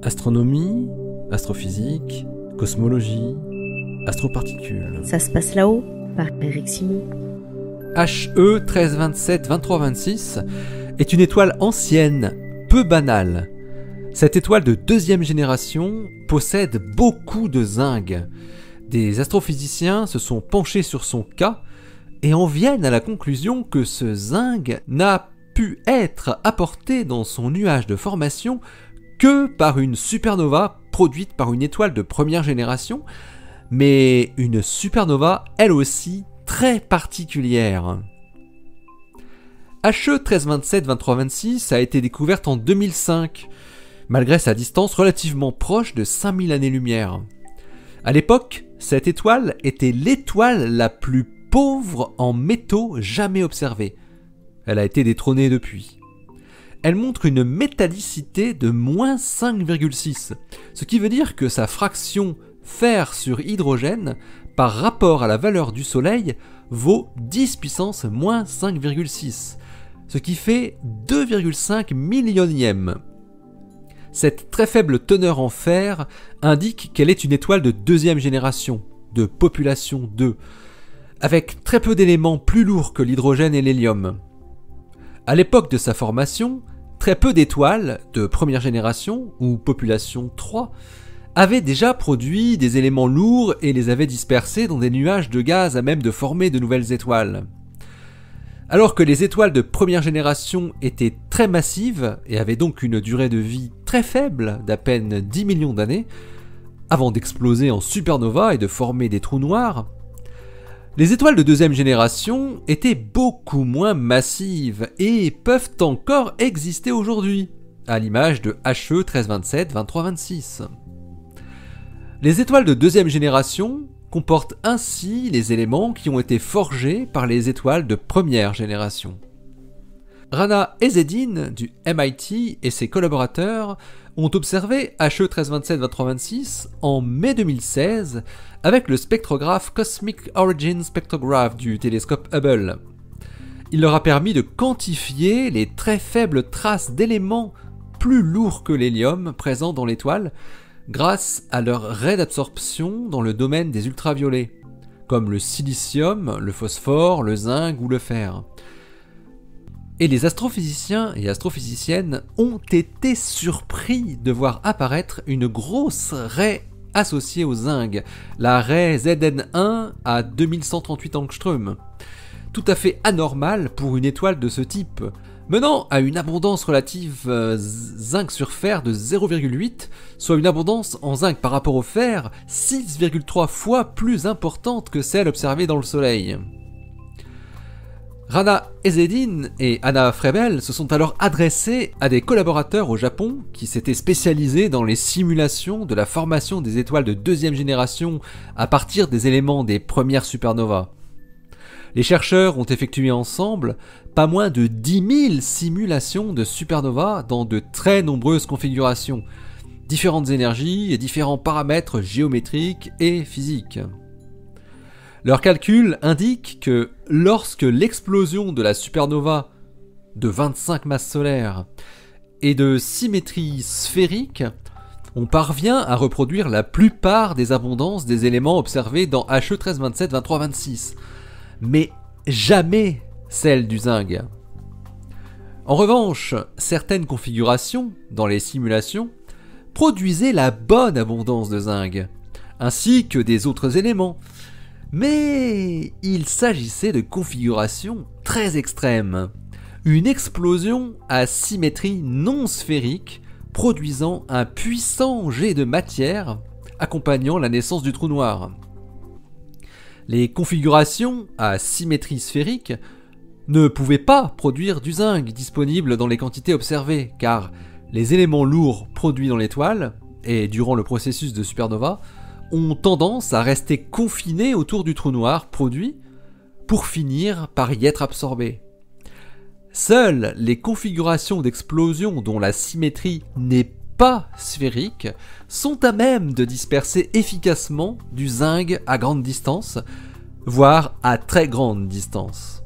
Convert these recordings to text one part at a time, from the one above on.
Astronomie, astrophysique, cosmologie, astroparticules. Ça se passe là-haut, par Eric Simon. HE 1327-2326 est une étoile ancienne, peu banale. Cette étoile de deuxième génération possède beaucoup de zinc. Des astrophysiciens se sont penchés sur son cas et en viennent à la conclusion que ce zinc n'a pu être apporté dans son nuage de formation que par une supernova produite par une étoile de première génération, mais une supernova elle aussi très particulière. HE 1327-2326 a été découverte en 2005, malgré sa distance relativement proche de 5000 années-lumière. À l'époque, cette étoile était l'étoile la plus pauvre en métaux jamais observée. Elle a été détrônée depuis. Elle montre une métallicité de moins 5,6, ce qui veut dire que sa fraction fer sur hydrogène, par rapport à la valeur du Soleil, vaut 10 puissance moins 5,6, ce qui fait 2,5 millionième. Cette très faible teneur en fer indique qu'elle est une étoile de deuxième génération, de population 2, avec très peu d'éléments plus lourds que l'hydrogène et l'hélium. À l'époque de sa formation, très peu d'étoiles de première génération, ou population 3, avaient déjà produit des éléments lourds et les avaient dispersés dans des nuages de gaz à même de former de nouvelles étoiles. Alors que les étoiles de première génération étaient très massives et avaient donc une durée de vie très faible d'à peine 10 millions d'années, avant d'exploser en supernova et de former des trous noirs, les étoiles de deuxième génération étaient beaucoup moins massives et peuvent encore exister aujourd'hui, à l'image de HE 1327-2326. Les étoiles de deuxième génération comportent ainsi les éléments qui ont été forgés par les étoiles de première génération. Rana Ezzedine du MIT et ses collaborateurs ont observé HE 1327-2326 en mai 2016 avec le spectrographe Cosmic Origin Spectrograph du télescope Hubble. Il leur a permis de quantifier les très faibles traces d'éléments plus lourds que l'hélium présents dans l'étoile grâce à leur raie d'absorption dans le domaine des ultraviolets, comme le silicium, le phosphore, le zinc ou le fer. Et les astrophysiciens et astrophysiciennes ont été surpris de voir apparaître une grosse raie associée au zinc, la raie ZN1 à 2138 angstroms, tout à fait anormale pour une étoile de ce type, menant à une abondance relative zinc sur fer de 0,8, soit une abondance en zinc par rapport au fer 6,3 fois plus importante que celle observée dans le Soleil. Rana Ezzedine et Anna Frebel se sont alors adressés à des collaborateurs au Japon qui s'étaient spécialisés dans les simulations de la formation des étoiles de deuxième génération à partir des éléments des premières supernovas. Les chercheurs ont effectué ensemble pas moins de 10 000 simulations de supernovas dans de très nombreuses configurations, différentes énergies et différents paramètres géométriques et physiques. Leurs calculs indiquent que lorsque l'explosion de la supernova de 25 masses solaires est de symétrie sphérique, on parvient à reproduire la plupart des abondances des éléments observés dans HE 1327-2326, mais jamais celle du zinc. En revanche, certaines configurations dans les simulations produisaient la bonne abondance de zinc, ainsi que des autres éléments, mais il s'agissait de configurations très extrêmes. Une explosion à symétrie non sphérique produisant un puissant jet de matière accompagnant la naissance du trou noir. Les configurations à symétrie sphérique ne pouvaient pas produire du zinc disponible dans les quantités observées, car les éléments lourds produits dans l'étoile, et durant le processus de supernova, ont tendance à rester confinés autour du trou noir produit pour finir par y être absorbés. Seules les configurations d'explosion dont la symétrie n'est pas sphérique sont à même de disperser efficacement du zinc à grande distance, voire à très grande distance.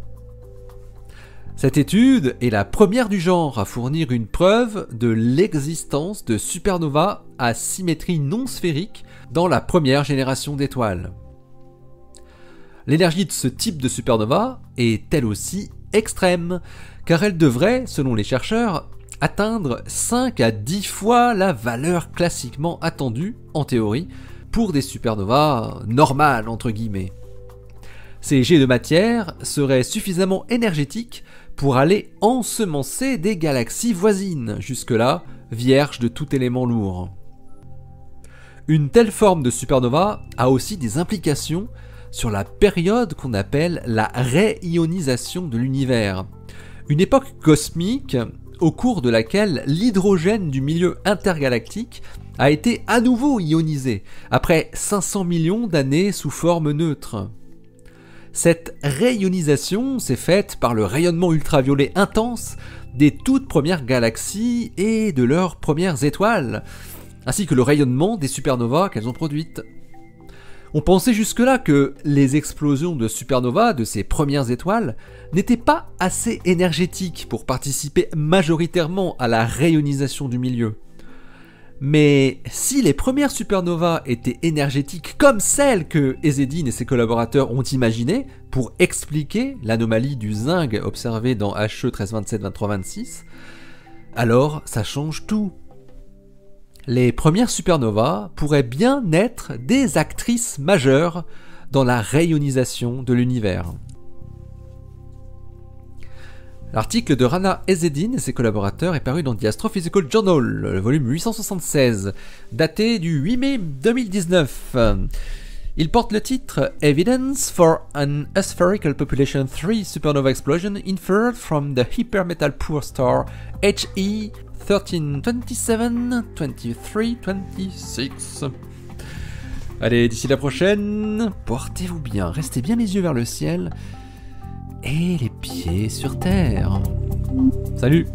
Cette étude est la première du genre à fournir une preuve de l'existence de supernovas à symétrie non sphérique dans la première génération d'étoiles. L'énergie de ce type de supernova est elle aussi extrême, car elle devrait, selon les chercheurs, atteindre 5 à 10 fois la valeur classiquement attendue, en théorie, pour des supernovas normales, entre guillemets. Ces jets de matière seraient suffisamment énergétiques pour aller ensemencer des galaxies voisines, jusque-là vierges de tout élément lourd. Une telle forme de supernova a aussi des implications sur la période qu'on appelle la réionisation de l'univers, une époque cosmique au cours de laquelle l'hydrogène du milieu intergalactique a été à nouveau ionisé, après 500 millions d'années sous forme neutre. Cette réionisation s'est faite par le rayonnement ultraviolet intense des toutes premières galaxies et de leurs premières étoiles, ainsi que le rayonnement des supernovas qu'elles ont produites. On pensait jusque-là que les explosions de supernovas de ces premières étoiles n'étaient pas assez énergétiques pour participer majoritairement à la réionisation du milieu. Mais si les premières supernovas étaient énergétiques comme celles que Ezedin et ses collaborateurs ont imaginées pour expliquer l'anomalie du zinc observée dans HE 1327-2326, alors ça change tout. Les premières supernovas pourraient bien être des actrices majeures dans la réionisation de l'univers. L'article de Rana Ezedin et ses collaborateurs est paru dans The Astrophysical Journal, le volume 876, daté du 8 mai 2019. Il porte le titre « Evidence for an aspherical population 3 supernova explosion inferred from the hypermetal poor star HE 1327-23-26 ». Allez, d'ici la prochaine, portez-vous bien, restez bien les yeux vers le ciel et les pieds sur terre. Salut!